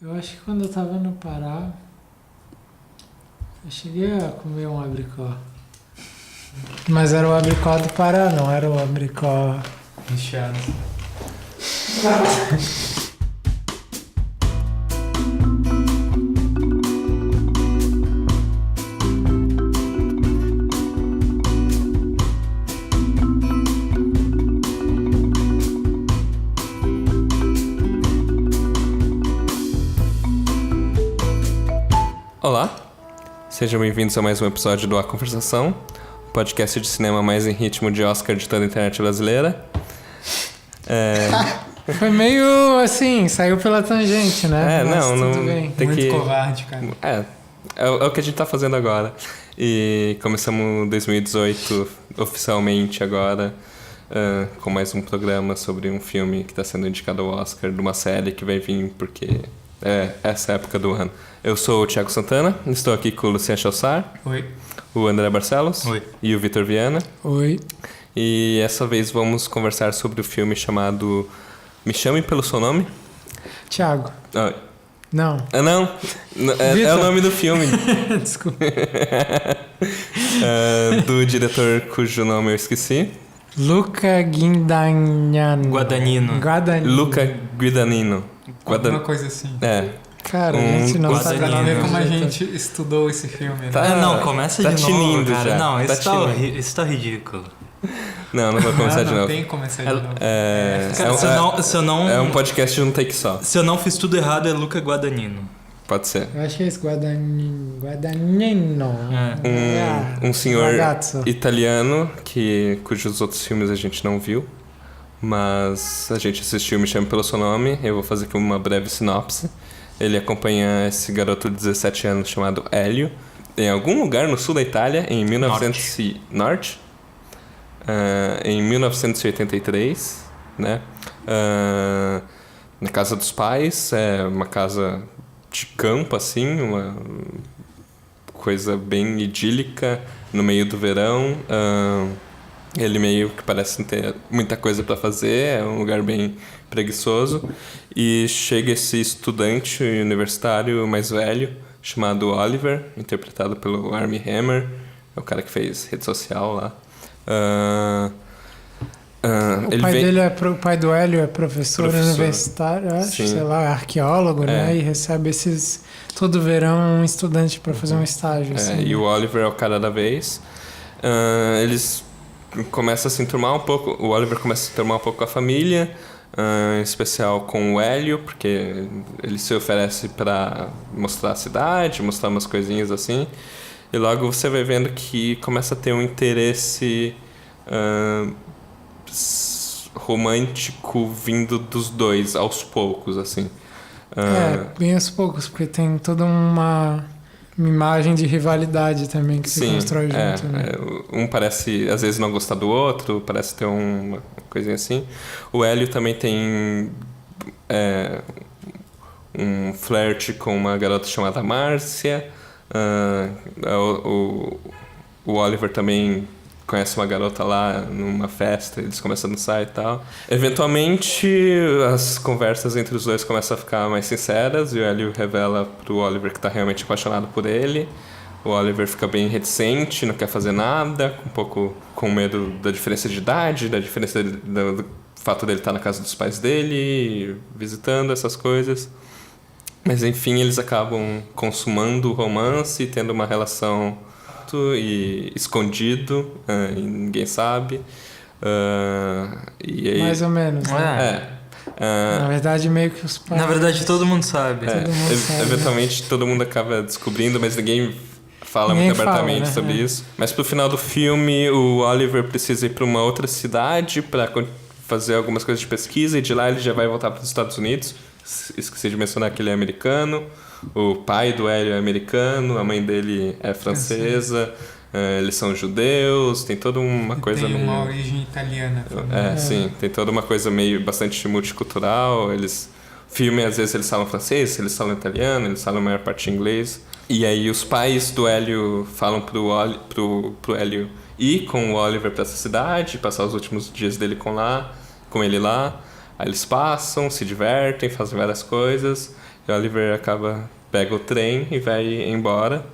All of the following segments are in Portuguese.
Eu acho que quando eu tava no Pará, eu cheguei a comer um abricó. Mas era o abricó do Pará, não era o abricó Recheado. Olá, sejam bem-vindos a mais um episódio do A Conversação, o podcast de cinema mais em ritmo de Oscar de toda a internet brasileira. Foi meio assim, saiu pela tangente, né? Mas não tudo bem. tem Muito que... covarde, cara. É o que a gente tá fazendo agora. E começamos 2018 oficialmente agora, com mais um programa sobre um filme que está sendo indicado ao Oscar, de uma série que vai vir porque é essa época do ano. Eu sou o Thiago Santana, estou aqui com o Luciano Chaussar, Oi. o André Barcelos. Oi. E o Vitor Viana. Oi. E essa vez vamos conversar sobre o filme chamado Me Chame Pelo Seu Nome. Thiago. Não. Não, é o nome do filme. Desculpa. Do diretor cujo nome eu esqueci. Luca Guadagnino. Guadagnino. Luca Guadagnino. Alguma coisa assim. Cara, a gente não sabe Guadagnino. nada Ver como a direito. gente estudou esse filme, né? Tá. Não, começa tá de novo, tinindo cara. já. Não, Tá isso tá ridículo. Não vou começar de não novo. tem que começar de novo. Cara, É um podcast de um take só. se eu não fiz tudo errado, é Luca Guadagnino. Pode ser. Eu acho que é esse Guadagnino. Um senhor ragazzo. italiano cujos outros filmes a gente não viu, mas a gente assistiu Me Chame Pelo Seu Nome. Eu vou fazer aqui uma breve sinopse. Ele acompanha esse garoto de 17 anos chamado Hélio em algum lugar no sul da Itália em 1983, né? Na casa dos pais, uma casa de campo assim, uma coisa bem idílica no meio do verão. Ele meio que parece não ter muita coisa para fazer, é um lugar bem preguiçoso. E chega esse estudante universitário mais velho, chamado Oliver, interpretado pelo Armie Hammer, é o cara que fez rede social lá. O pai do Hélio é professor universitário, acho, Sim. sei lá, arqueólogo, né? E recebe todo verão um estudante para fazer um estágio. Assim, e o Oliver é o cara da vez. Eles começam a se enturmar um pouco, o Oliver começa a se enturmar um pouco com a família, em especial com o Hélio, porque ele se oferece para mostrar a cidade, mostrar umas coisinhas assim. E logo você vai vendo que começa a ter um interesse romântico vindo dos dois, aos poucos, assim. Bem aos poucos, porque tem toda uma imagem de rivalidade também que se constrói junto, né? Um parece, às vezes, não gostar do outro, parece ter uma coisinha assim. O Hélio também tem um flerte com uma garota chamada Márcia. O Oliver também conhece uma garota lá numa festa, eles começam a dançar e tal. Eventualmente, as conversas entre os dois começam a ficar mais sinceras e o Hélio revela pro Oliver que tá realmente apaixonado por ele. O Oliver fica bem reticente, não quer fazer nada, um pouco com medo da diferença de idade, da diferença do fato dele estar na casa dos pais dele, visitando essas coisas. Mas enfim, eles acabam consumando o romance e tendo uma relação e escondido, e ninguém sabe. E aí, Mais ou menos. Na verdade, meio que os pais... Na verdade, todo mundo sabe. Eventualmente todo mundo acaba descobrindo, mas ninguém fala muito abertamente sobre isso. Mas pro final do filme, o Oliver precisa ir para uma outra cidade para fazer algumas coisas de pesquisa, e de lá ele já vai voltar para os Estados Unidos. Esqueci de mencionar que ele é americano. O pai do Hélio é americano, a mãe dele é francesa, eles são judeus, tem toda uma coisa tem meio... uma origem italiana. Sim, tem toda uma coisa meio bastante multicultural. Filme, às vezes eles falam francês, eles falam italiano, eles falam a maior parte inglês. E aí os pais do Hélio falam pro Hélio ir com o Oliver para essa cidade, passar os últimos dias dele com ele lá. Aí eles passam, se divertem, fazem várias coisas. E o Oliver pega o trem e vai embora,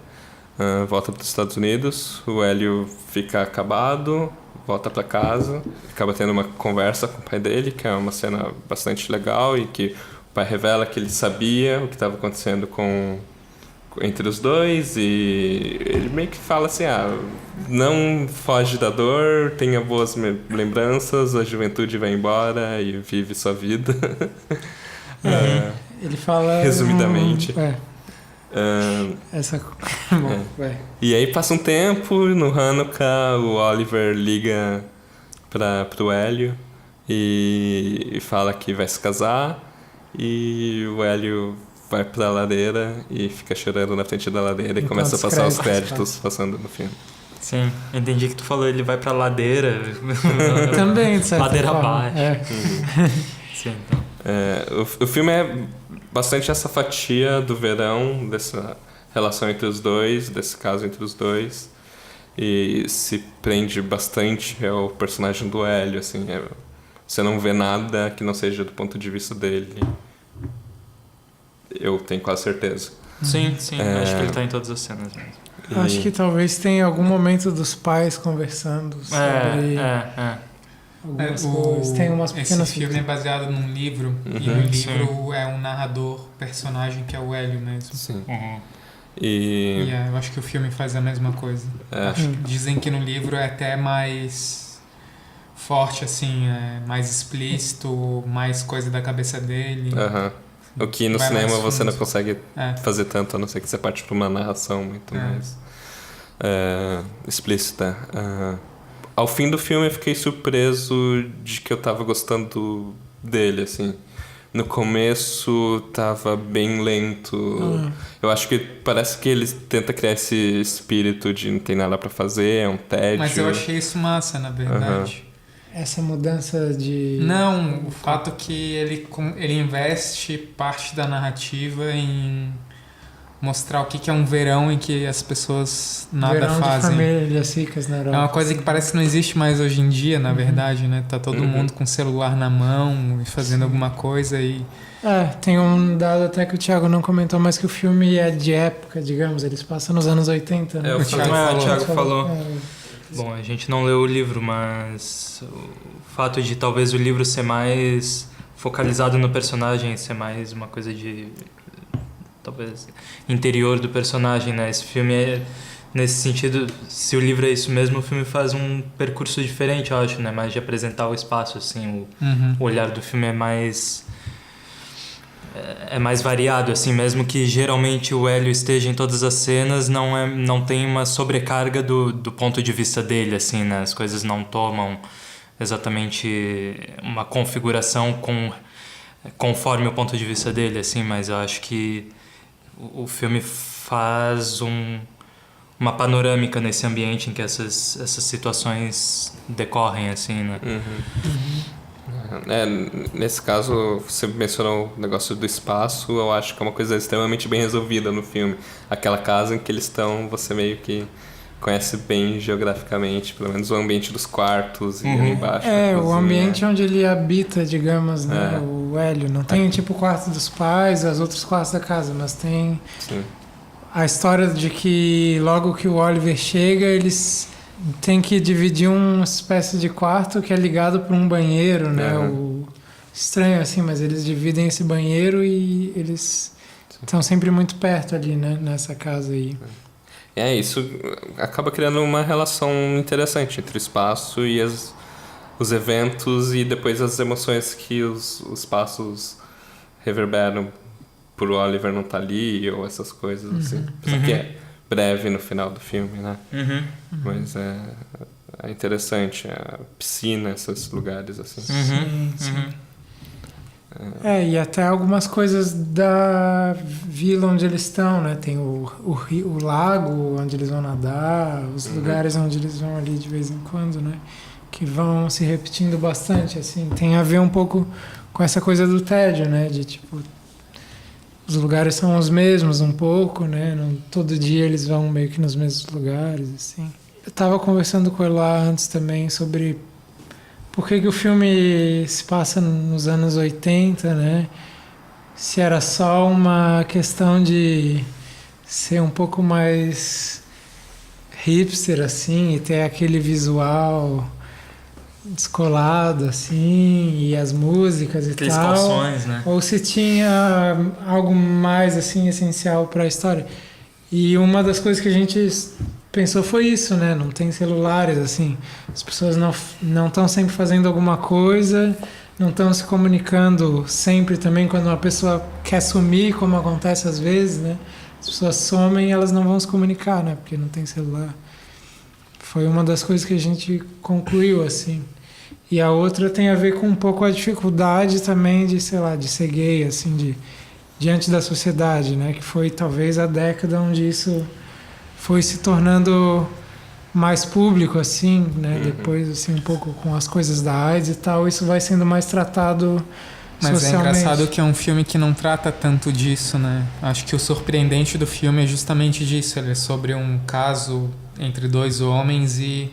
volta para os Estados Unidos. O Hélio fica acabado, volta para casa, acaba tendo uma conversa com o pai dele, que é uma cena bastante legal, e que o pai revela que ele sabia o que estava acontecendo entre os dois, e ele meio que fala assim, não foge da dor, tenha boas lembranças, a juventude vai embora e vive sua vida. Ele fala... Resumidamente. Bom, E aí passa um tempo, no Hanukkah o Oliver liga pro Hélio e fala que vai se casar, e o Hélio vai pra lareira e fica chorando na frente da lareira e começa a passar os créditos passando no filme. Sim, entendi que tu falou ele vai pra ladeira. Também, de certa ladeira forma. abaixo. Sim, então. O filme é bastante essa fatia do verão, dessa relação entre os dois, desse caso entre os dois, e se prende bastante ao personagem do Hélio, assim, você não vê nada que não seja do ponto de vista dele. Eu tenho quase certeza. Sim, acho que ele tá em todas as cenas mesmo. Acho que talvez tenha algum momento dos pais conversando sobre algumas coisas. Tem umas pequenas... Esse filme é baseado num livro, e no livro é um narrador, personagem que é o Hélio mesmo. Sim. E eu acho que o filme faz a mesma coisa. Dizem que no livro é até mais forte, assim, mais explícito, mais coisa da cabeça dele. O que no cinema você não consegue fazer tanto, a não ser que você parte para uma narração muito mais explícita. Ao fim do filme eu fiquei surpreso de que eu tava gostando dele, assim. No começo tava bem lento. Eu acho que parece que ele tenta criar esse espírito de não tem nada pra fazer, é um tédio. Mas eu achei isso massa, na verdade. Essa mudança de... Não, o fato que ele investe parte da narrativa em mostrar o que é um verão em que as pessoas nada fazem. De famílias ricas na Europa. É uma coisa que parece que não existe mais hoje em dia, na verdade, né? Tá todo mundo com o celular na mão e fazendo alguma coisa e... tem um dado até que o Thiago não comentou, mas que o filme é de época, digamos, eles passam nos anos 80, né? O Thiago falou. É. Bom, a gente não leu o livro, mas o fato de talvez o livro ser mais focalizado no personagem, ser mais uma coisa de talvez interior do personagem, né? Esse filme é, nesse sentido, se o livro é isso mesmo, o filme faz um percurso diferente, eu acho, né? Mais de apresentar o espaço, assim, o olhar do filme é mais variado, assim, mesmo que geralmente o Hélio esteja em todas as cenas, não tem uma sobrecarga do ponto de vista dele, assim, né? As coisas não tomam exatamente uma configuração conforme o ponto de vista dele, assim, mas eu acho que o filme faz uma panorâmica nesse ambiente em que essas situações decorrem, assim, né? Nesse caso, você mencionou o negócio do espaço, eu acho que é uma coisa extremamente bem resolvida no filme. Aquela casa em que eles estão, você meio que conhece bem geograficamente, pelo menos o ambiente dos quartos e ali embaixo. O ambiente onde ele habita, digamos, né? O Hélio. Não tem tipo o quarto dos pais, os outros quartos da casa, mas tem a história de que logo que o Oliver chega, eles têm que dividir uma espécie de quarto que é ligado por um banheiro, né? Estranho assim, mas eles dividem esse banheiro e eles estão sempre muito perto ali, né? Nessa casa aí. Isso acaba criando uma relação interessante entre o espaço e os eventos e depois as emoções que os espaços reverberam por o Oliver não estar ali ou essas coisas assim. Só que é breve no final do filme, né? Mas é interessante a piscina, esses lugares assim. Sim. E até algumas coisas da vila onde eles estão, né? Tem o lago onde eles vão nadar, os lugares onde eles vão ali de vez em quando, né? Que vão se repetindo bastante, assim. Tem a ver um pouco com essa coisa do tédio, né? De tipo, os lugares são os mesmos um pouco, né? Todo dia eles vão meio que nos mesmos lugares, assim. Eu tava conversando com ele lá antes também sobre por que o filme se passa nos anos 80, né? se era só uma questão de ser um pouco mais hipster, assim, e ter aquele visual descolado, assim, e as músicas e aqueles tal. calções, né? Ou se tinha algo mais, assim, essencial para a história. E uma das coisas que a gente pensou foi isso, né? Não tem celulares, assim. As pessoas não estão sempre fazendo alguma coisa, não estão se comunicando sempre também quando uma pessoa quer sumir, como acontece às vezes, né? As pessoas somem e elas não vão se comunicar, né? Porque não tem celular. Foi uma das coisas que a gente concluiu, assim. E a outra tem a ver com um pouco a dificuldade também de, sei lá, de ser gay, assim, diante da sociedade, né? Que foi talvez a década onde isso foi se tornando mais público, assim, né? Depois, assim, um pouco com as coisas da AIDS e tal, isso vai sendo mais tratado Mas socialmente. é engraçado que é um filme que não trata tanto disso, né? Acho que o surpreendente do filme é justamente disso. Ele é sobre um caso entre dois homens e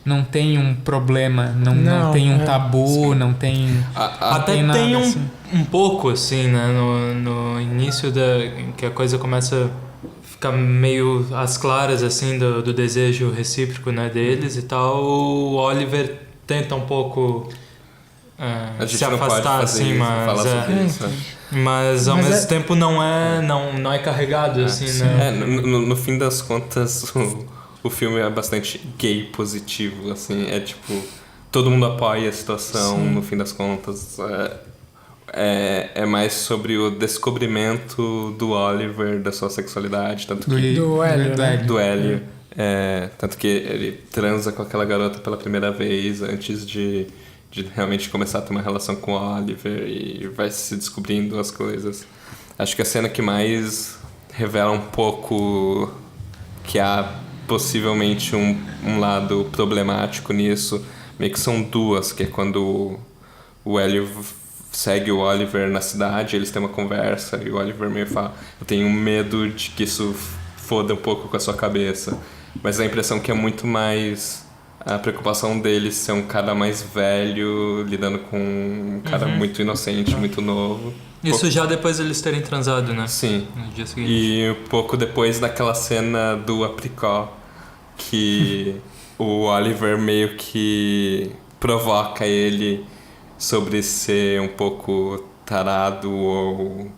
não tem um problema, não tem um tabu, não tem... Até tem nada, tem assim. um pouco, assim, né? No início que a coisa começa a ficar meio às claras, assim, do desejo recíproco, né, deles e tal. O Oliver tenta um pouco se afastar, assim, mas ao mesmo tempo não é carregado, assim, né? No fim das contas, o filme é bastante gay positivo, assim, é tipo, todo mundo apoia a situação, no fim das contas, é mais sobre o descobrimento do Oliver, da sua sexualidade, tanto que... Do Hélio, né? Do Hélio, tanto que ele transa com aquela garota pela primeira vez antes de realmente começar a ter uma relação com o Oliver e vai se descobrindo as coisas. Acho que a cena que mais revela um pouco que há possivelmente um lado problemático nisso, meio que são duas, que é quando o Hélio segue o Oliver na cidade, eles têm uma conversa e o Oliver meio fala: eu tenho medo de que isso foda um pouco com a sua cabeça, mas dá a impressão que é muito mais a preocupação dele ser um cara mais velho lidando com um cara muito inocente, muito novo. Isso já depois de eles terem transado, né? Sim. No dia seguinte. E pouco depois daquela cena do apricot, que o Oliver meio que provoca ele sobre ser um pouco tarado ou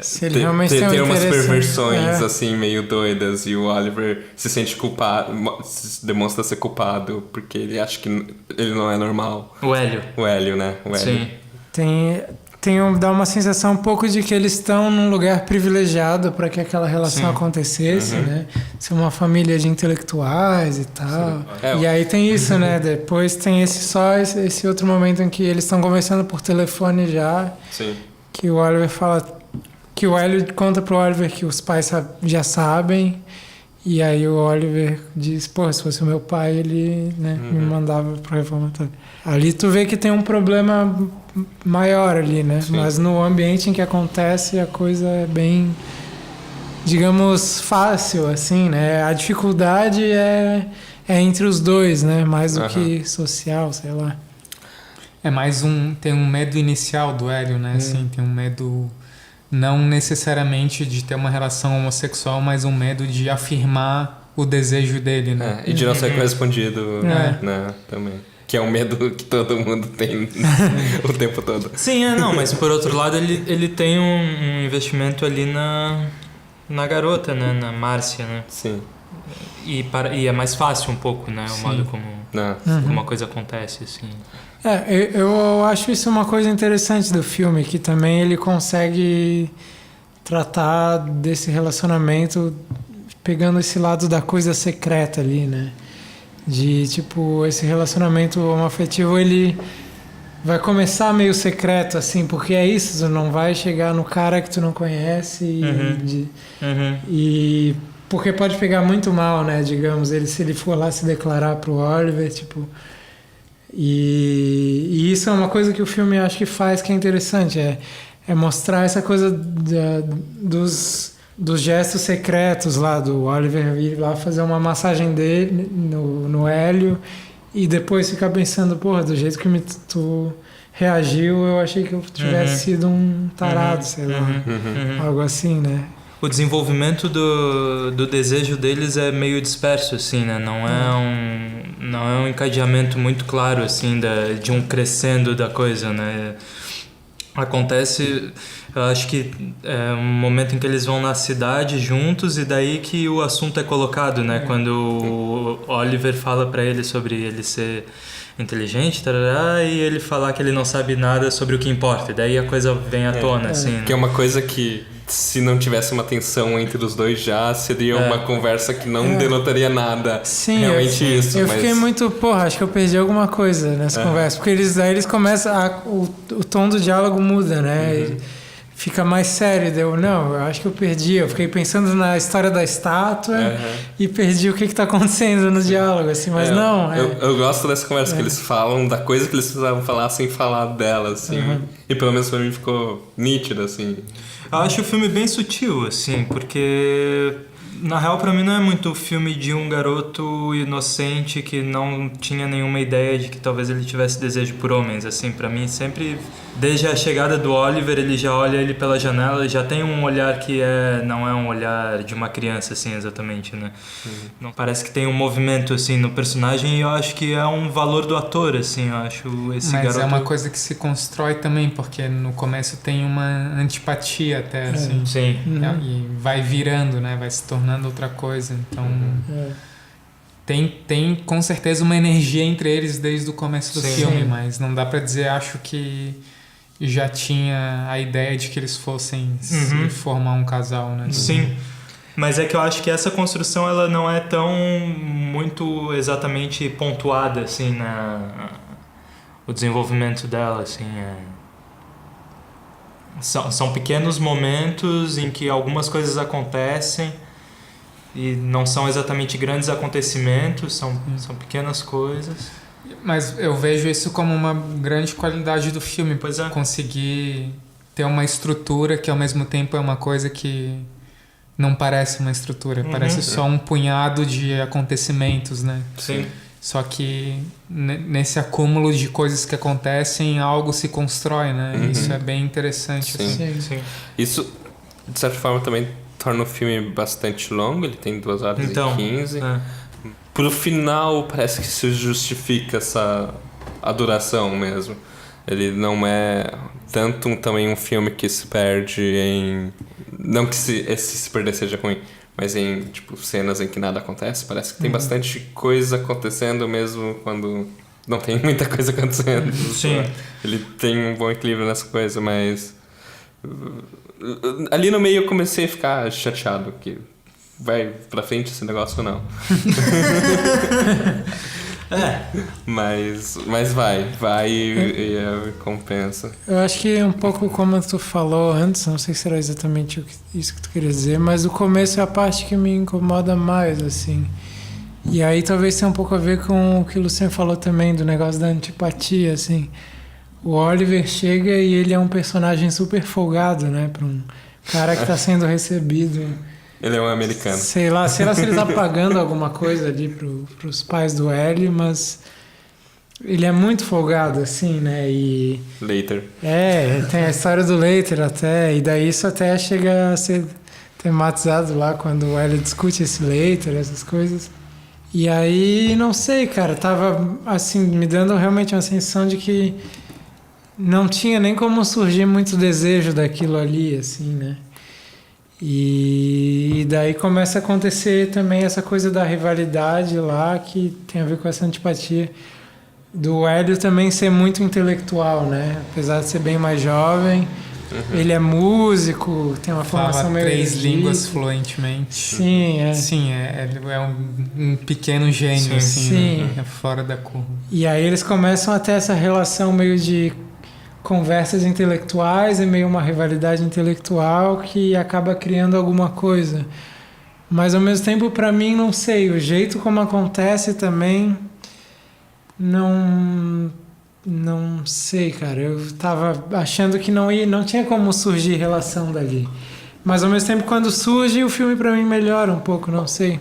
se ele realmente tem umas perversões é. assim meio doidas, e o Oliver se sente culpado, demonstra ser culpado porque ele acha que ele não é normal. O Hélio, né? O Hélio. Sim. Dá uma sensação um pouco de que eles estão num lugar privilegiado para que aquela relação acontecesse, né? Ser uma família de intelectuais e tal. E aí tem isso, né? Depois tem esse outro momento em que eles estão conversando por telefone já. Sim. Que o Oliver fala... Que o Hélio conta pro Oliver que os pais já sabem. E aí o Oliver diz, pô, se fosse o meu pai, ele, né, me mandava pro reformatório. Ali tu vê que tem um problema maior ali, né? Sim. Mas no ambiente em que acontece, a coisa é bem, digamos, fácil, assim, né? A dificuldade é entre os dois, né? Mais do que social, sei lá. É mais tem um medo inicial do Hélio, né? Assim, tem um medo... Não necessariamente de ter uma relação homossexual, mas um medo de afirmar o desejo dele, né? E de não ser correspondido, né? Também. Que é um medo que todo mundo tem o tempo todo. Sim, mas por outro lado ele tem um investimento ali na garota, né? Na Márcia, né? Sim. E é mais fácil um pouco, né? O modo como uma coisa acontece, assim. Eu acho isso uma coisa interessante do filme, que também ele consegue tratar desse relacionamento pegando esse lado da coisa secreta ali, né? De, tipo, esse relacionamento homoafetivo, ele vai começar meio secreto, assim, porque é isso, tu não vai chegar no cara que tu não conhece e porque pode pegar muito mal, né, digamos, se ele for lá se declarar pro Oliver, tipo... E isso é uma coisa que o filme acho que faz, que é interessante, é mostrar essa coisa dos gestos secretos lá, do Oliver vir lá fazer uma massagem dele no Hélio e depois ficar pensando, porra, do jeito que tu reagiu, eu achei que eu tivesse sido um tarado, sei lá. Algo assim, né? O desenvolvimento do desejo deles é meio disperso, assim, né? Não é um encadeamento muito claro, assim, de um crescendo da coisa, né? Acontece, eu acho que é um momento em que eles vão na cidade juntos e daí que o assunto é colocado, né? Quando o Oliver fala pra ele sobre ele ser inteligente, tarará, e ele falar que ele não sabe nada sobre o que importa. E daí a coisa vem à tona, assim. Né? Que é uma coisa que, se não tivesse uma tensão entre os dois já, seria uma conversa que não denotaria nada. Sim, realmente isso. Eu fiquei muito, acho que eu perdi alguma coisa nessa conversa. Porque eles começam, o tom do diálogo muda, né? Fica mais sério. Eu acho que eu perdi. Eu fiquei pensando na história da estátua e perdi o que está acontecendo no diálogo, assim, mas não. Eu gosto dessa conversa que eles falam da coisa que eles precisavam falar sem falar dela, assim. E pelo menos pra mim ficou nítido, assim. Eu acho o filme bem sutil, assim, porque na real pra mim não é muito o filme de um garoto inocente que não tinha nenhuma ideia de que talvez ele tivesse desejo por homens, assim. Pra mim sempre, desde a chegada do Oliver, ele já olha ele pela janela e já tem um olhar que não é um olhar de uma criança, assim, exatamente, né? Não parece que tem um movimento, assim, no personagem, e eu acho que é um valor do ator, assim, eu acho esse garoto... Mas é uma coisa que se constrói também, porque no começo tem uma antipatia até, assim. Sim. E vai virando, né? Vai se tornando outra coisa, então... Tem com certeza uma energia entre eles desde o começo do filme, mas não dá pra dizer, acho que já tinha a ideia de que eles fossem se formar um casal, né? Sim, mas é que eu acho que essa construção ela não é tão muito exatamente pontuada, assim, o desenvolvimento dela, assim, são pequenos momentos em que algumas coisas acontecem e não são exatamente grandes acontecimentos, são pequenas coisas. Mas eu vejo isso como uma grande qualidade do filme. Pois é. Conseguir ter uma estrutura que ao mesmo tempo é uma coisa que não parece uma estrutura. Parece só um punhado de acontecimentos, né? Sim. Só que nesse acúmulo de coisas que acontecem, algo se constrói, né? Isso é bem interessante. Sim. Isso, de certa forma, também torna o filme bastante longo. Ele tem 2 horas e 15. Pro final, parece que se justifica a duração mesmo. Ele não é tanto também um filme que se perde em... Não que esse se perder seja ruim, mas em tipo, cenas em que nada acontece. Parece que tem bastante coisa acontecendo mesmo quando não tem muita coisa acontecendo. Sim. Ele tem um bom equilíbrio nessa coisa, mas... Ali no meio eu comecei a ficar chateado que vai pra frente esse negócio ou não. Mas vai e compensa. Eu acho que um pouco como tu falou antes, não sei se era exatamente isso que tu queria dizer, mas o começo é a parte que me incomoda mais, assim. E aí talvez tenha um pouco a ver com o que o Luciano falou também, do negócio da antipatia, assim. O Oliver chega e ele é um personagem super folgado, né? Para um cara que está sendo recebido. Ele é um americano. Sei lá se ele está pagando alguma coisa ali pros pais do Ellie, mas ele é muito folgado, assim, né? E Later. Tem a história do Later até, e daí isso até chega a ser tematizado lá quando o Ellie discute esse Later, essas coisas. E aí, não sei, cara, tava, assim, me dando realmente uma sensação de que não tinha nem como surgir muito desejo daquilo ali, assim, né? E daí começa a acontecer também essa coisa da rivalidade lá, que tem a ver com essa antipatia do Hélio também ser muito intelectual, né? Apesar de ser bem mais jovem, ele é músico, tem uma formação meio 3 línguas fluentemente. Sim, Sim, ele é um pequeno gênio, assim, né? É fora da curva. E aí eles começam a ter essa relação meio de conversas intelectuais e meio uma rivalidade intelectual que acaba criando alguma coisa. Mas ao mesmo tempo, para mim, não sei, o jeito como acontece também não sei, cara. Eu tava achando que não tinha como surgir relação dali. Mas ao mesmo tempo, quando surge, o filme para mim melhora um pouco, não sei.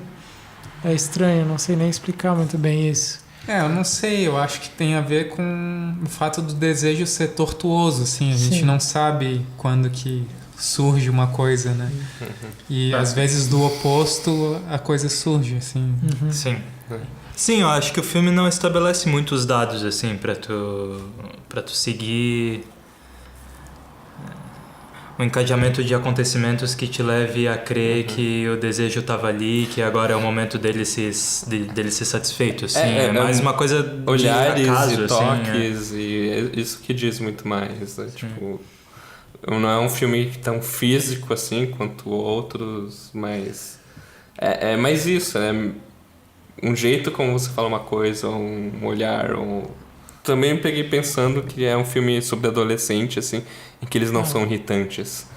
É estranho, não sei nem explicar muito bem isso. Eu não sei, eu acho que tem a ver com o fato do desejo ser tortuoso, assim, a gente não sabe quando que surge uma coisa, né? E às vezes do oposto a coisa surge, assim. Sim. Sim, eu acho que o filme não estabelece muitos dados, assim, pra tu seguir um encadeamento de acontecimentos que te leve a crer que o desejo estava ali, que agora é o momento dele ser satisfeito, assim. É mais uma coisa olhares de acaso, e toques, e isso que diz muito mais, né? Tipo, não é um filme tão físico assim quanto outros, mas é mais isso, né? Um jeito como você fala uma coisa, um olhar, Também peguei pensando que é um filme sobre adolescente, assim, em que eles não são irritantes.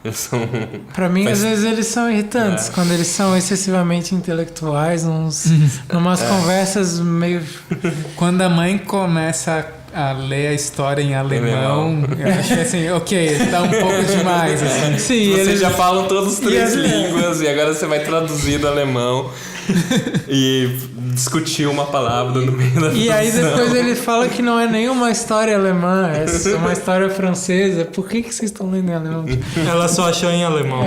Eles são... Pra mim, às vezes, eles são irritantes, quando eles são excessivamente intelectuais, numas conversas meio... Quando a mãe começa a ler a história em alemão, eu achei assim, ok, tá um pouco demais, assim. Sim, vocês já falam todas as 3 línguas, e agora você vai traduzir do alemão e discutir uma palavra no meio da E aí depois ele fala que não é nenhuma história alemã, é uma história francesa. Por que vocês estão lendo em alemão? Ela só achou em alemão.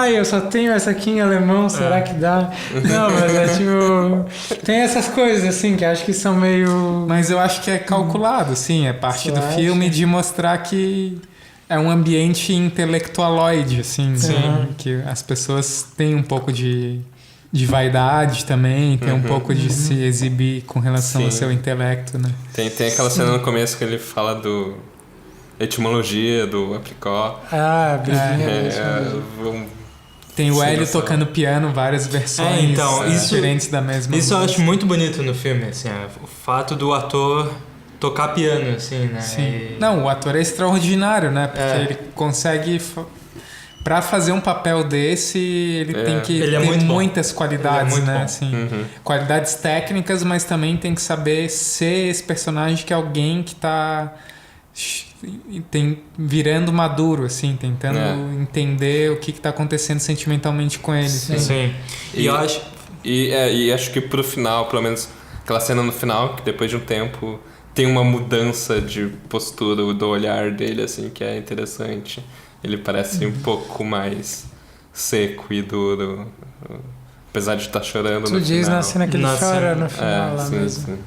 Eu só tenho essa aqui em alemão, será que dá? Não, mas é tipo... Tem essas coisas, assim, que acho que são meio... Mas eu acho que é calculado, sim, é parte do filme de mostrar que é um ambiente intelectualoide, assim, que as pessoas têm um pouco de vaidade também, tem um pouco de se exibir com relação ao seu intelecto, né? Tem aquela cena no começo que ele fala do etimologia do apricot. Tem o Hélio tocando piano, várias versões diferentes da mesma Isso música. eu acho muito bonito no filme, assim, o fato do ator tocar piano, assim, né? Sim. Não, o ator é extraordinário, né? Porque ele consegue... Pra fazer um papel desse, ele tem que ter muitas qualidades, né? Assim, qualidades técnicas, mas também tem que saber ser esse personagem que é alguém que tá virando maduro, assim, tentando entender o que tá acontecendo sentimentalmente com ele. Sim. E eu acho... E acho que pro final, pelo menos aquela cena no final, que depois de um tempo tem uma mudança de postura do olhar dele, assim, que é interessante. Ele parece um pouco mais seco e duro, apesar de estar chorando no final. Tu diz na cena que ele chora no final lá mesmo. Sim.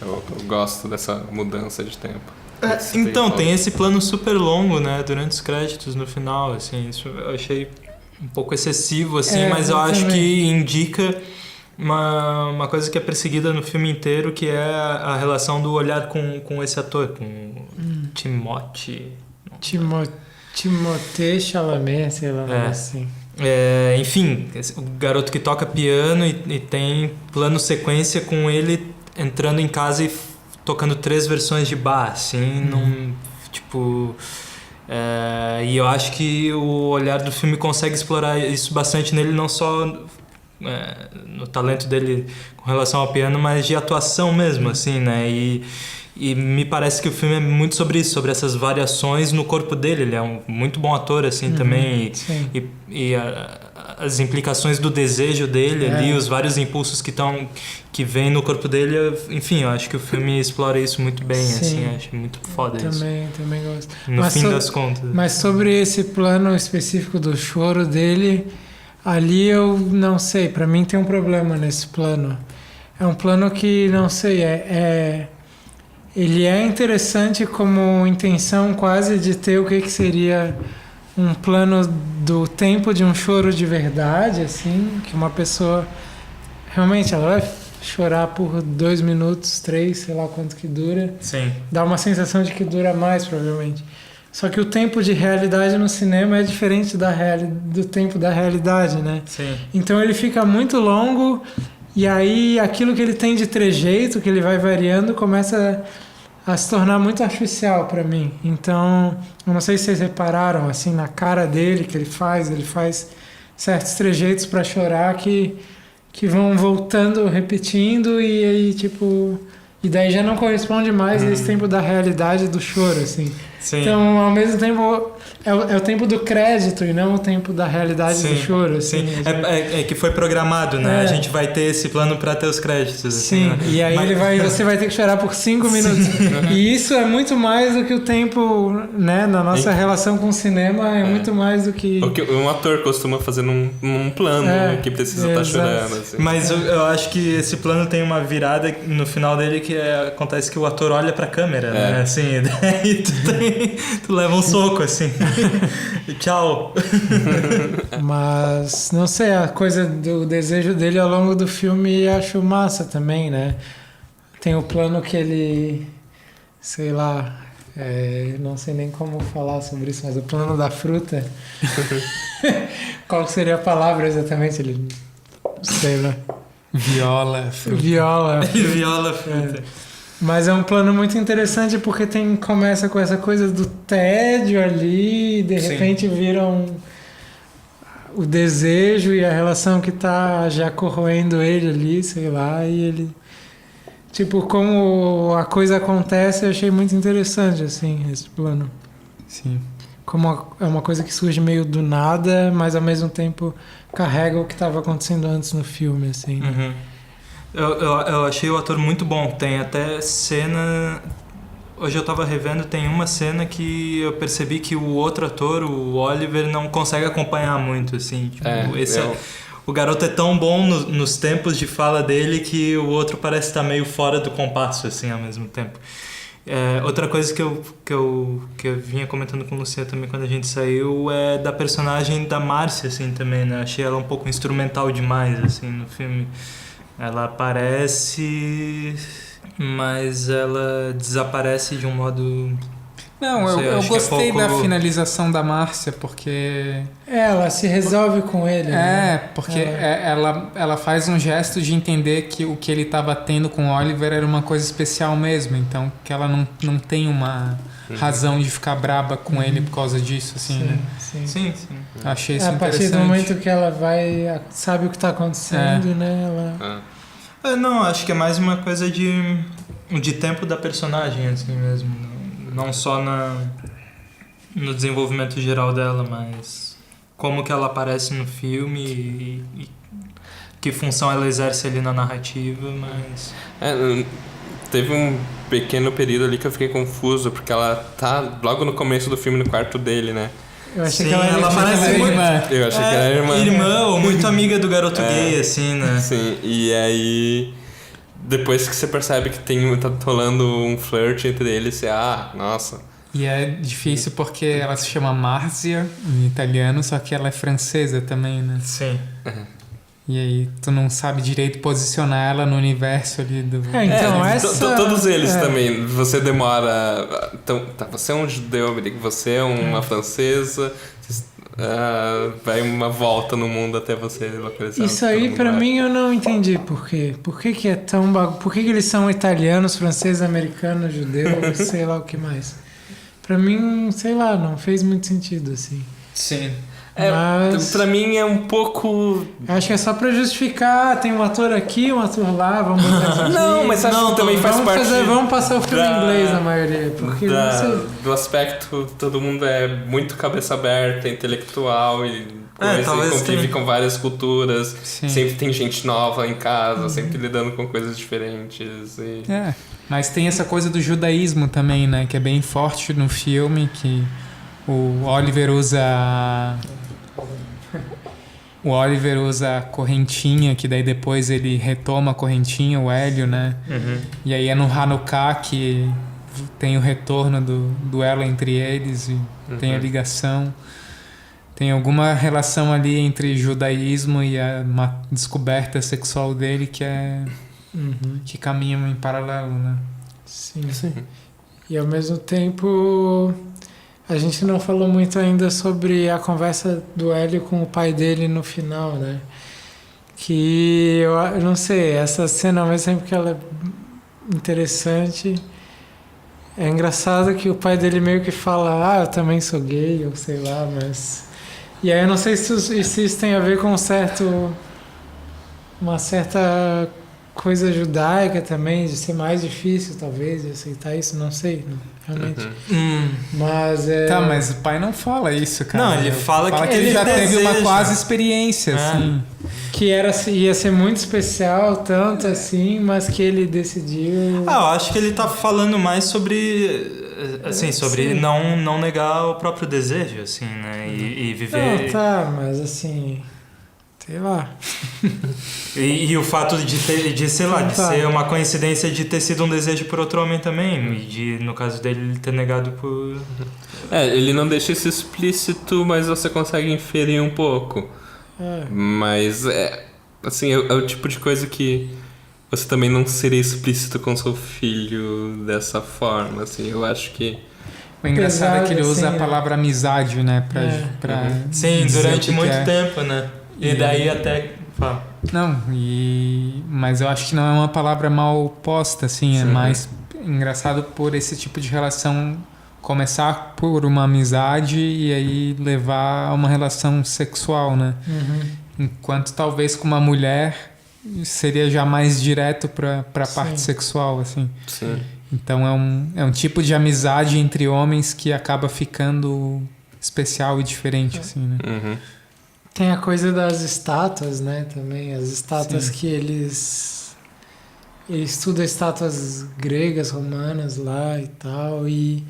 Eu gosto dessa mudança de tempo. Então, tem esse plano super longo, né, durante os créditos no final, assim, isso eu achei um pouco excessivo, assim, mas eu acho que indica uma coisa que é perseguida no filme inteiro, que é a relação do olhar com esse ator, com Timothée Chalamet, sei lá, assim. Enfim, o garoto que toca piano e tem plano sequência com ele entrando em casa e tocando 3 versões de Bach, assim, e eu acho que o olhar do filme consegue explorar isso bastante nele, não só no talento dele com relação ao piano, mas de atuação mesmo, assim, né? E me parece que o filme é muito sobre isso, sobre essas variações no corpo dele. Ele é um muito bom ator, assim, também. E as implicações do desejo dele ali, os vários impulsos que vêm no corpo dele. Enfim, eu acho que o filme explora isso muito bem, assim. Eu acho muito foda isso. Também gosto. No fim das contas. Mas sobre esse plano específico do choro dele, ali eu não sei. Pra mim tem um problema nesse plano. É um plano que, não sei, ele é interessante como intenção quase de ter o que seria um plano do tempo de um choro de verdade, assim, que uma pessoa realmente ela vai chorar por 2 minutos, 3, sei lá quanto que dura. Sim. Dá uma sensação de que dura mais, provavelmente. Só que o tempo de realidade no cinema é diferente do tempo da realidade, né? Sim. Então ele fica muito longo. E aí aquilo que ele tem de trejeito, que ele vai variando, começa a se tornar muito artificial para mim. Então, eu não sei se vocês repararam, assim, na cara dele, que ele faz certos trejeitos para chorar que vão voltando, repetindo, e aí, tipo... E daí já não corresponde mais a esse tempo da realidade do choro, assim. Sim. Então, ao mesmo tempo, é o tempo do crédito e não o tempo da realidade do choro. Assim, sim. É que foi programado, né? A gente vai ter esse plano pra ter os créditos. Sim, assim, né? e aí você vai ter que chorar por 5 minutos. E isso é muito mais do que o tempo, né? Na nossa relação com o cinema, é muito mais do que... O que um ator costuma fazer num plano que precisa estar chorando. Assim. Mas eu acho que esse plano tem uma virada no final dele que acontece que o ator olha pra câmera, né? Assim, daí tu leva um soco, assim. Tchau. Mas, não sei, a coisa do desejo dele ao longo do filme acho massa também, né? Tem o plano que ele, sei lá, não sei nem como falar sobre isso, mas o plano da fruta. Qual seria a palavra exatamente? Ele, sei lá. Viola, fruta. Viola, fruta. Mas é um plano muito interessante porque começa com essa coisa do tédio ali, e de repente vira o desejo e a relação que tá já corroendo ele ali, sei lá, e ele... Tipo, como a coisa acontece, eu achei muito interessante, assim, esse plano. Sim. Como é uma coisa que surge meio do nada, mas ao mesmo tempo carrega o que estava acontecendo antes no filme, assim. Uhum. Eu achei o ator muito bom. Tem até cena... Hoje eu tava revendo, tem uma cena que eu percebi que o outro ator, o Oliver, não consegue acompanhar muito, assim. Tipo, o garoto é tão bom nos tempos de fala dele que o outro parece estar meio fora do compasso, assim, ao mesmo tempo. Outra coisa que eu vinha comentando com o Luciano também quando a gente saiu é da personagem da Márcia, assim, também, né? Achei ela um pouco instrumental demais, assim, no filme. Ela aparece, mas ela desaparece de um modo... Não, eu gostei da finalização da Márcia, porque... Ela se resolve com ele. Porque ela faz um gesto de entender que o que ele estava tendo com o Oliver era uma coisa especial mesmo, então que ela não tem uma razão de ficar braba com ele por causa disso, assim, sim, né? Sim. Achei isso interessante. A partir do momento que ela sabe o que está acontecendo, né? Não, acho que é mais uma coisa de tempo da personagem, assim mesmo. Não só no desenvolvimento geral dela, mas como que ela aparece no filme e que função ela exerce ali na narrativa, mas... Teve um pequeno período ali que eu fiquei confuso, porque ela tá logo no começo do filme no quarto dele, né? Eu achei que ela parece muito... Eu achei que ela era irmã. Irmã ou muito amiga do garoto gay, assim, né? Sim, e aí... Depois que você percebe que tá rolando um flirt entre eles, você... nossa... E é difícil porque ela se chama Marzia em italiano, só que ela é francesa também, né? Sim. E aí tu não sabe direito posicionar ela no universo ali do... Então todos eles também, você demora... Então, você é um judeu, você é uma francesa... vai uma volta no mundo até você localizar. Isso aí pra mim eu não entendi por quê. Por que é tão Por que eles são italianos, franceses, americanos, judeus, sei lá o que mais. Pra mim, sei lá, não fez muito sentido assim. Sim. Mas pra mim é um pouco... Acho que é só pra justificar, tem um ator aqui, um ator lá, vamos botar isso aqui. Não, mas acho que também faz parte... Vamos passar o filme em inglês na maioria, porque do aspecto, todo mundo é muito cabeça aberta, intelectual e convive com várias culturas. Sim. Sempre tem gente nova em casa, sempre lidando com coisas diferentes. Mas tem essa coisa do judaísmo também, né? Que é bem forte no filme, que o Oliver usa a correntinha, que daí depois ele retoma a correntinha, o Hélio, né? Uhum. E aí é no Hanukkah que tem o retorno do duelo entre eles e tem a ligação. Tem alguma relação ali entre judaísmo e uma descoberta sexual dele que que caminham em paralelo, né? Sim. E ao mesmo tempo... A gente não falou muito ainda sobre a conversa do Hélio com o pai dele no final, né? Que eu não sei, essa cena ao mesmo tempo que ela é interessante, é engraçado que o pai dele meio que fala, eu também sou gay, ou sei lá, mas... E aí eu não sei se isso tem a ver com uma certa coisa judaica também, de ser mais difícil, talvez, de aceitar isso, não sei, realmente. Mas Tá, mas o pai não fala isso, cara. Não, ele fala que ele já deseja. teve uma quase experiência, assim. que ia ser muito especial, tanto assim, mas que ele decidiu... Eu acho que ele tá falando mais sobre... Assim, sobre não negar o próprio desejo, assim, né? E viver... Não, tá, mas assim... Sei lá. E o fato de ser uma coincidência de ter sido um desejo por outro homem também. E de, no caso dele, ele ter negado por... Ele não deixa isso explícito, mas você consegue inferir um pouco. Mas, assim, é o tipo de coisa que você também não seria explícito com seu filho dessa forma, assim. Eu acho que... O engraçado é que ele usa a palavra amizade, né? Sim, durante muito tempo, né? E daí até... Não, mas eu acho que não é uma palavra mal posta, assim. É mais engraçado por esse tipo de relação começar por uma amizade e aí levar a uma relação sexual, né? Enquanto talvez com uma mulher seria já mais direto para a parte sexual, assim. Sim. Então é um tipo de amizade entre homens que acaba ficando especial e diferente, assim, né? Tem a coisa das estátuas, né, também. As estátuas que eles estudam estátuas gregas, romanas lá e tal, e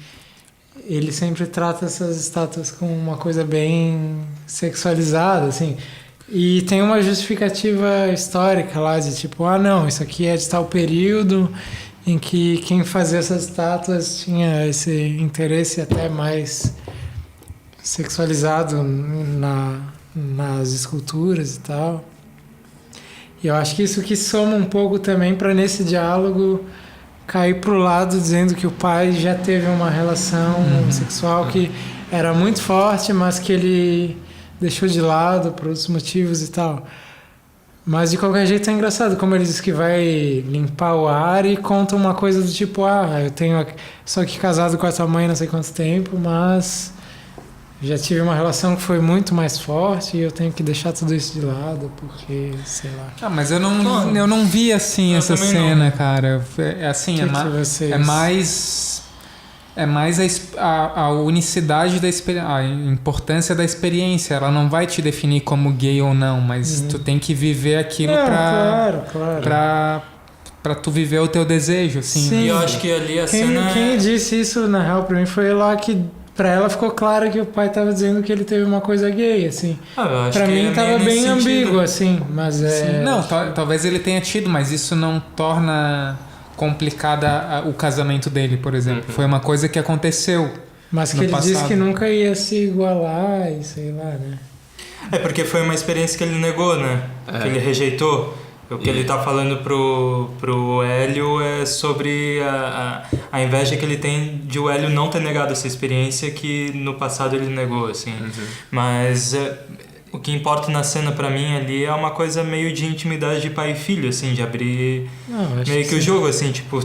ele sempre trata essas estátuas com uma coisa bem sexualizada, assim. E tem uma justificativa histórica lá de tipo, não, isso aqui é de tal período em que quem fazia essas estátuas tinha esse interesse até mais sexualizado nas esculturas e tal. E eu acho que isso que soma um pouco também para nesse diálogo cair pro lado dizendo que o pai já teve uma relação sexual que era muito forte, mas que ele deixou de lado por outros motivos e tal. Mas de qualquer jeito é engraçado, como ele diz que vai limpar o ar e conta uma coisa do tipo, eu tenho só que casado com a tua mãe não sei quanto tempo, mas já tive uma relação que foi muito mais forte e eu tenho que deixar tudo isso de lado, porque, sei lá. Mas eu não vi assim essa cena, cara. É assim, é mais a unicidade da experiência, a importância da experiência. Ela não vai te definir como gay ou não, mas tu tem que viver aquilo pra tu viver o teu desejo, assim. Sim. E eu acho que ali a cena... Quem disse isso, na real, pra mim, foi lá que pra ela ficou claro que o pai tava dizendo que ele teve uma coisa gay, assim. Eu acho pra que mim tava bem ambíguo, assim, mas Sim. Não, talvez ele tenha tido, mas isso não torna complicada o casamento dele, por exemplo. Foi uma coisa que aconteceu. Mas que ele disse que nunca ia se igualar e sei lá, né? Porque foi uma experiência que ele negou, né? Que ele rejeitou. O que ele tá falando pro Hélio é sobre a inveja que ele tem de o Hélio não ter negado essa experiência que no passado ele negou, assim. Mas o que importa na cena pra mim ali é uma coisa meio de intimidade de pai e filho, assim, de abrir meio que o jogo, assim, tipo,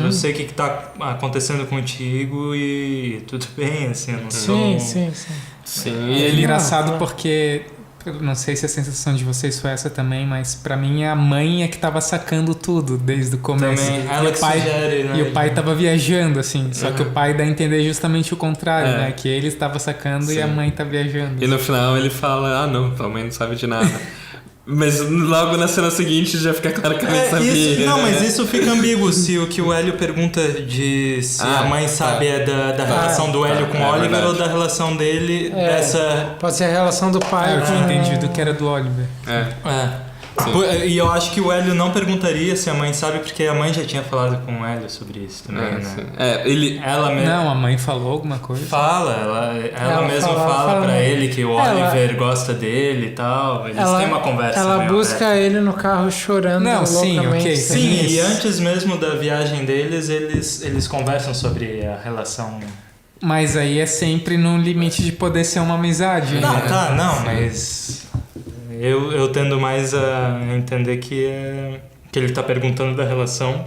eu sei o que tá acontecendo contigo e tudo bem, assim, eu não sou... Sim, e é engraçado porque... Não sei se a sensação de vocês foi essa também, mas pra mim a mãe é que tava sacando tudo desde o começo. Também, ela que sugere, né? E o pai tava viajando, assim. Só que o pai dá a entender justamente o contrário, né? Que ele estava sacando e a mãe tá viajando. E no final ele fala, não, tua mãe não sabe de nada. Mas logo na cena seguinte já fica claro que a mãe sabia. Isso, não, mas isso fica ambíguo. Se o que o Hélio pergunta de se a mãe sabe é da relação do Hélio com o Oliver ou da relação dele dessa... Pode ser a relação do pai. Eu tinha entendido que era do Oliver. E eu acho que o Hélio não perguntaria se a mãe sabe, porque a mãe já tinha falado com o Hélio sobre isso também, né? Ela mesmo... Não, a mãe falou alguma coisa? Ela mesma fala pra ele que o Oliver gosta dele e tal. Eles têm uma conversa. Ela busca ele no carro chorando loucamente. Sim, e antes mesmo da viagem deles, eles conversam sobre a relação... Mas aí é sempre no limite de poder ser uma amizade. Mas... Eu tendo mais a entender que ele tá perguntando da relação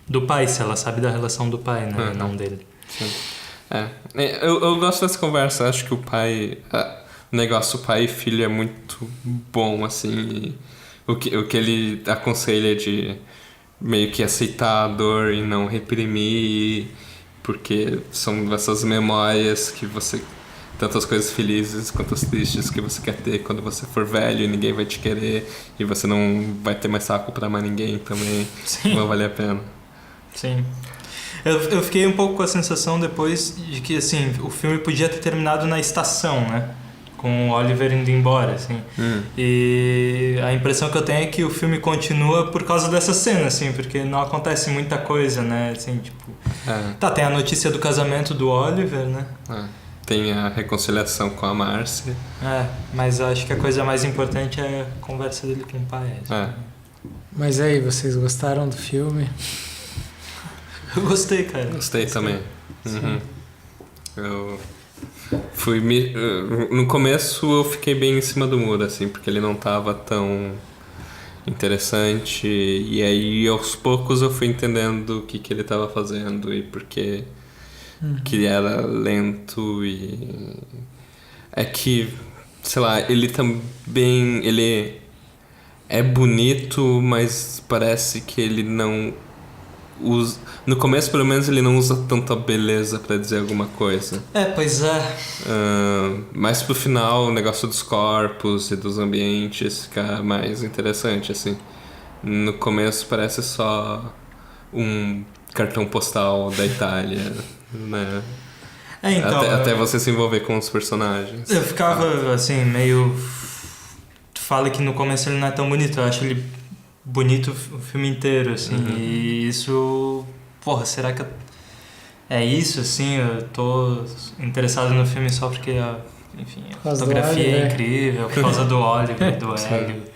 do pai, se ela sabe da relação do pai, né? Não dele. Sim. Eu gosto dessa conversa, acho que o negócio pai e filho é muito bom, assim, o que ele aconselha de meio que aceitar a dor e não reprimir, porque são essas memórias que você... Tantas coisas felizes quanto as tristes que você quer ter quando você for velho e ninguém vai te querer e você não vai ter mais saco pra amar ninguém também. Sim. Não vale a pena. Sim. Eu fiquei um pouco com a sensação depois de que, assim, o filme podia ter terminado na estação, né? Com o Oliver indo embora, assim. E a impressão que eu tenho é que o filme continua por causa dessa cena, assim, porque não acontece muita coisa, né? Assim, tipo... Tá, tem a notícia do casamento do Oliver, né? Tem a reconciliação com a Marcia. Mas eu acho que a coisa mais importante é a conversa dele com o pai. Mas aí, vocês gostaram do filme? Eu gostei, cara. Gostei também. Eu fui... No começo eu fiquei bem em cima do muro, assim, porque ele não tava tão interessante. E aí, aos poucos, eu fui entendendo o que ele tava fazendo e porque... que era lento e... É que, sei lá, ele também... Ele é bonito, mas parece que ele não usa... No começo, pelo menos, ele não usa tanta beleza pra dizer alguma coisa. Pois é. Mas pro final, o negócio dos corpos e dos ambientes fica mais interessante, assim. No começo parece só um cartão postal da Itália... né? Então, até você se envolver com os personagens. Eu ficava assim, meio... Tu fala que no começo ele não é tão bonito. Eu acho ele bonito o filme inteiro, assim. E isso... Porra, será que é isso, assim? Eu tô interessado no filme só porque enfim, a fotografia é incrível, por causa do Oliver, do Hélio.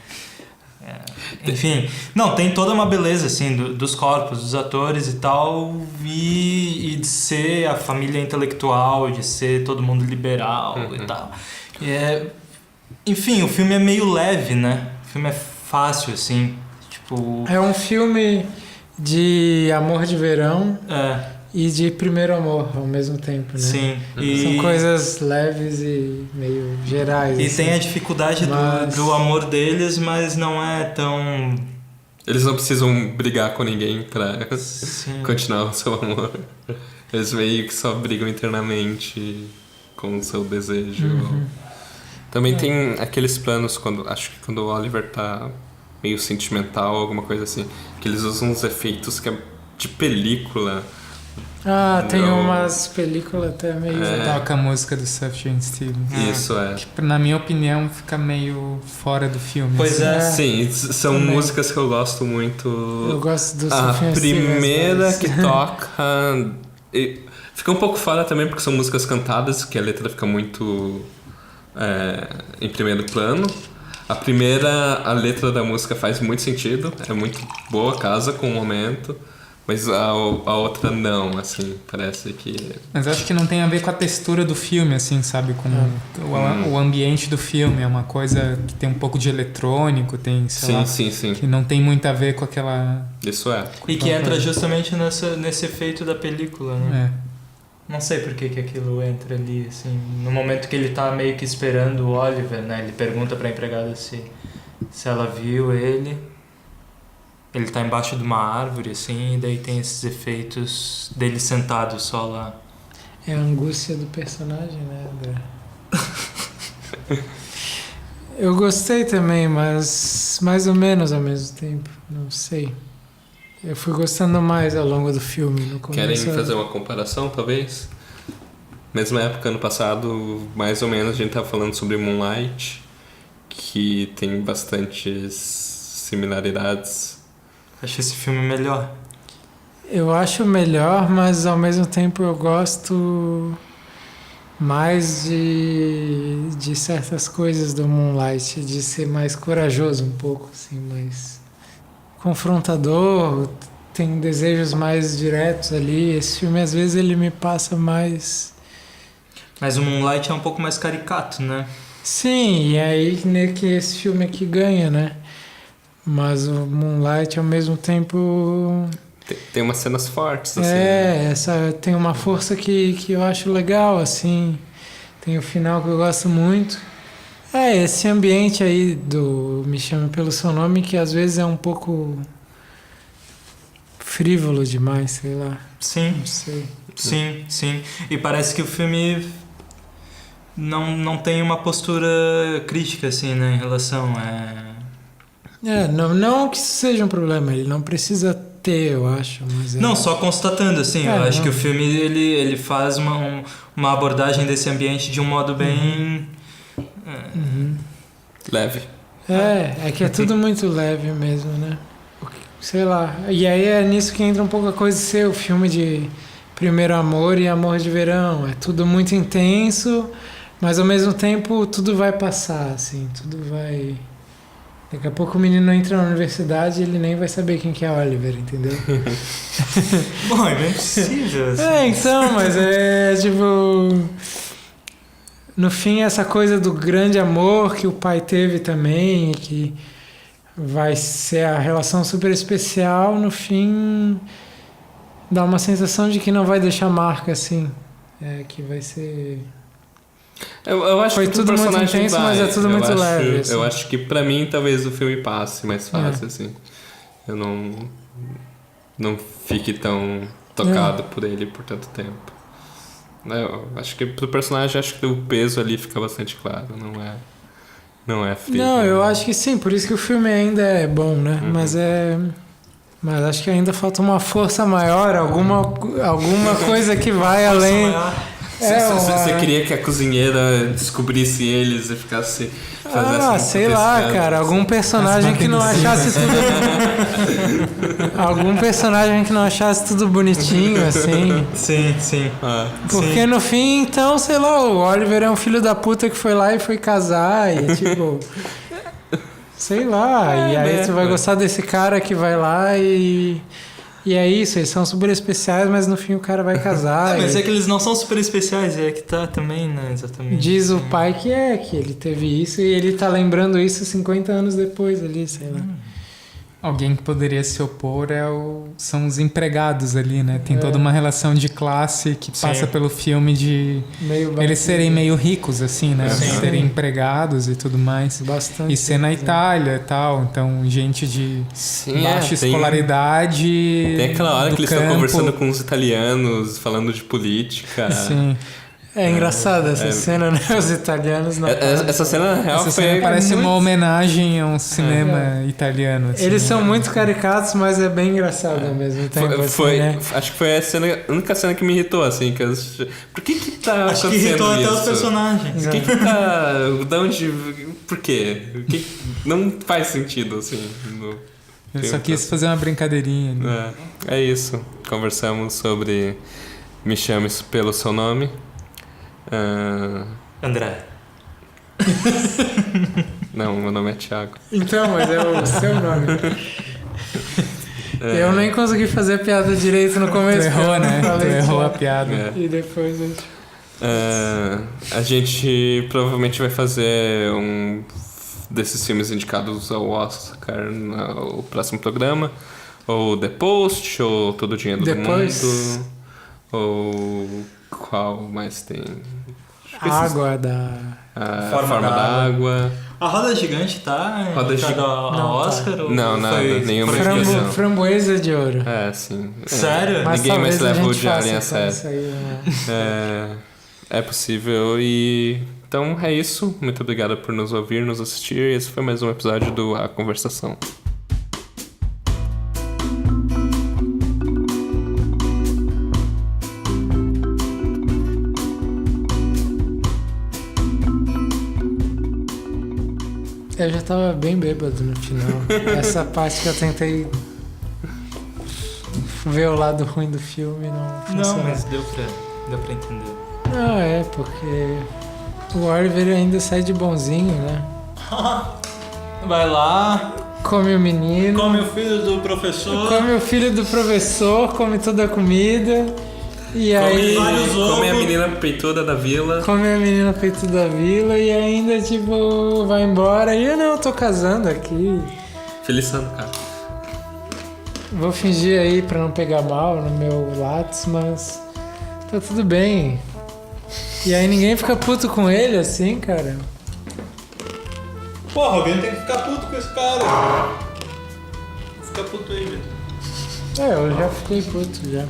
Enfim, não, tem toda uma beleza, assim, dos corpos, dos atores e tal, e de ser a família intelectual, de ser todo mundo liberal e tal. Enfim, o filme é meio leve, né? O filme é fácil, assim, tipo... É um filme de amor de verão e de primeiro amor ao mesmo tempo, né? Sim. São coisas leves e meio gerais. E assim. tem a dificuldade do amor deles, mas não é tão... Eles não precisam brigar com ninguém pra continuar o seu amor. Eles meio que só brigam internamente com o seu desejo. Também tem aqueles planos, acho que quando o Oliver tá meio sentimental, alguma coisa assim, que eles usam uns efeitos que é de película. Tem umas películas até meio... Toca a música do Sufjan Stevens. Isso, que, na minha opinião, fica meio fora do filme. Pois Sim, são também. Músicas que eu gosto muito. Eu gosto do Sufjan Stevens. A primeira que toca... Fica um pouco fora também, porque são músicas cantadas, que a letra fica muito em primeiro plano. A letra da música faz muito sentido, é muito boa, casa com o momento, mas a outra não, assim, parece que... Mas acho que não tem a ver com a textura do filme, assim, sabe, com o ambiente do filme, é uma coisa que tem um pouco de eletrônico, tem, sei lá, sim. que não tem muito a ver com aquela... Isso é. E que entra justamente nesse efeito da película, né? Não sei por que aquilo entra ali, assim, no momento que ele tá meio que esperando o Oliver, né? Ele pergunta pra empregada se ela viu ele. Ele tá embaixo de uma árvore, assim, e daí tem esses efeitos dele sentado só lá. É a angústia do personagem, né? Eu gostei também, mas mais ou menos ao mesmo tempo, não sei. Eu fui gostando mais ao longo do filme. No começo. Querem fazer uma comparação, talvez? Mesma época, ano passado, mais ou menos, a gente tava falando sobre Moonlight, que tem bastantes similaridades. Acho esse filme melhor. Eu acho melhor, mas ao mesmo tempo eu gosto mais de certas coisas do Moonlight, de ser mais corajoso um pouco, assim, mais... confrontador, tem desejos mais diretos ali. Esse filme, às vezes, ele me passa mais... Mas o Moonlight é um pouco mais caricato, né? Sim, e aí que esse filme aqui ganha, né? Mas o Moonlight, ao mesmo tempo... Tem umas cenas fortes, assim. Tem uma força que eu acho legal, assim. Tem o final que eu gosto muito. Esse ambiente aí do Me Chame Pelo Seu Nome, que às vezes é um pouco frívolo demais, sei lá. Sim. Não sei. Sim. E parece que o filme não tem uma postura crítica, assim, né, em relação não que isso seja um problema, ele não precisa ter, eu acho. Mas não, só constatando, assim, eu acho que o filme ele faz uma abordagem desse ambiente de um modo bem... Leve. É que é tudo muito leve mesmo, né? Sei lá. E aí é nisso que entra um pouco a coisa de ser o filme de primeiro amor e amor de verão. É tudo muito intenso, mas ao mesmo tempo tudo vai passar, assim, tudo vai... Daqui a pouco o menino entra na universidade e ele nem vai saber quem que é Oliver, entendeu? Bom, é bem possível. Assim. Então, mas é tipo... No fim, essa coisa do grande amor que o pai teve também, que vai ser a relação super especial, no fim dá uma sensação de que não vai deixar marca, assim. Que vai ser... Eu acho Foi que tudo muito intenso, mas é tudo muito leve. Assim. Eu acho que pra mim talvez o filme passe mais fácil, assim. Eu não fique tão tocado por ele por tanto tempo. Eu acho que pro personagem, acho que o peso ali fica bastante claro, não é frio. Não, eu acho que sim, por isso que o filme ainda é bom, né? Mas acho que ainda falta uma força maior, alguma coisa que vai além. Você queria que a cozinheira descobrisse eles e ficasse fazendo sei lá, cara, algum personagem que não achasse tudo algum personagem que não achasse tudo bonitinho, assim. Sim. Porque no fim, então, sei lá, o Oliver é um filho da puta que foi lá e foi casar e tipo, sei lá, e aí tu vai gostar desse cara que vai lá e é isso, eles são super especiais, mas no fim o cara vai casar. Mas é que eles não são super especiais, é que tá também, né? Exatamente. Diz o pai que ele teve isso e ele tá lembrando isso 50 anos depois ali, sei lá. Alguém que poderia se opor são os empregados ali, né? Tem toda uma relação de classe que passa pelo filme de eles serem meio ricos, assim, né? Serem empregados e tudo mais. Bastante. E ser na Itália e tal. Então, gente de baixa escolaridade. Tem aquela hora que eles estão conversando com os italianos, falando de política. Sim. É engraçada essa cena, né? Os italianos não. Essa cena, na real, parece uma homenagem a um cinema italiano. Assim, eles são muito caricatos, mas é bem engraçado ao mesmo tempo. Acho que foi a única cena que me irritou, assim. Por que tá acho acontecendo que irritou isso? até os personagens. O que tá... De onde... Por quê? Não faz sentido, assim. Eu só quis fazer uma brincadeirinha. É isso. Conversamos sobre Me Chame Pelo Seu Nome. André. Não, meu nome é Thiago. Então, mas é o seu nome. Eu nem consegui fazer a piada direito no começo. Tu errou, né? Tu errou a piada. E depois a gente provavelmente vai fazer um desses filmes indicados ao Oscar no próximo programa. Ou The Post, ou Todo o Dinheiro do Mundo. Ou... Qual mais tem? Água A Forma da Água. A Roda Gigante tá indicada ao Oscar? Não, nada, nenhuma indicação. Framboesa de Ouro. Sim. Sério? Mas ninguém mais leva o Woody Allen a sério. É possível e... Então é isso. Muito obrigado por nos ouvir, nos assistir. Esse foi mais um episódio do A Conversação. Eu já tava bem bêbado no final. Essa parte que eu tentei ver o lado ruim do filme não funcionou. Não, mas deu pra entender. Não, porque o Oliver ainda sai de bonzinho, né? Vai lá, come o menino, come o filho do professor, come toda a comida. E aí come a menina peituda da vila. E ainda, tipo, vai embora. E eu tô casando aqui. Feliz ano, cara. Vou fingir aí pra não pegar mal no meu Lattes, mas tá tudo bem. E aí ninguém fica puto com ele, assim, cara. Porra, alguém tem que ficar puto com esse cara. Fica puto aí, Vitor. Eu já fiquei puto já.